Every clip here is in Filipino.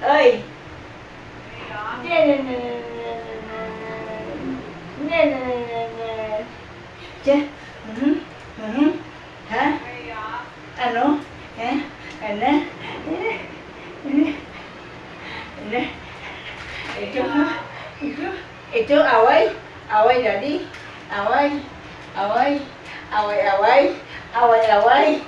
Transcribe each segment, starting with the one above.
Ơi. Chứ. Hả? Ano? Hả? Ano? Itu away jadi away away away away away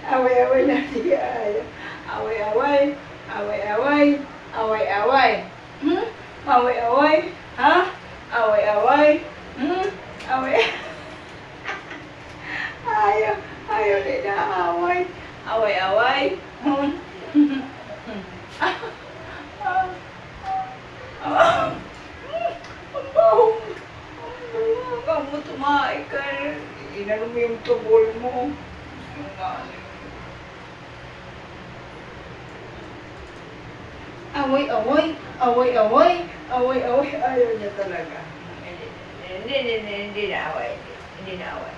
away away nanti away hah away ayo tidak away kamu tuh Michael, inanom mo yung tubol mo. Away, ayaw niya talaga. Hindi na away. Hindi na away.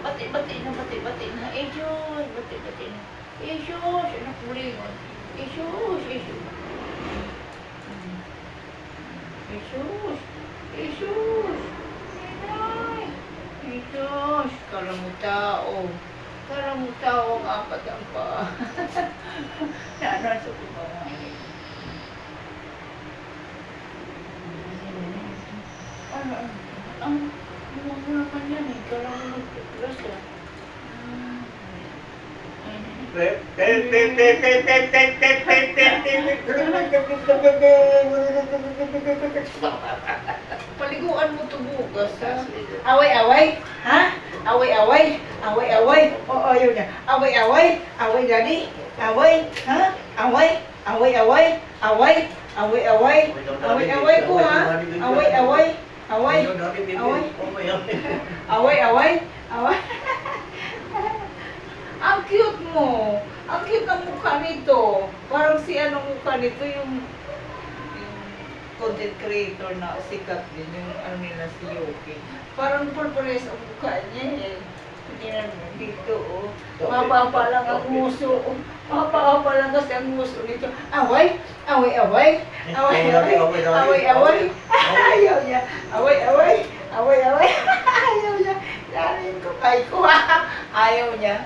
Bati na. Isyus, bati na. Isyus, anak bulingon. Isyus. Inay. Isyus, kala mo tao ang apat ang pa. Nasa ko ba nga ano naman yan eh, kala mo nagpiplas paliguan mo to bukas ha? Away, ha? Away, oo yun na, away daddy, away, ha? Away ko ha? Away. Ang cute mo. Ang cute ng mukha nito. Parang si anong mukha nito, yung content creator na sikat din, yung ano nila si Yoki. Parang purpures ang mukha niya eh. Tingnan mo dito oh. Mapa lang ang muso. Mapa lang kasi ang muso nito. Away. Ayaw niya. Away. Ayaw niya. Larin ko kay ko. Ayaw niya.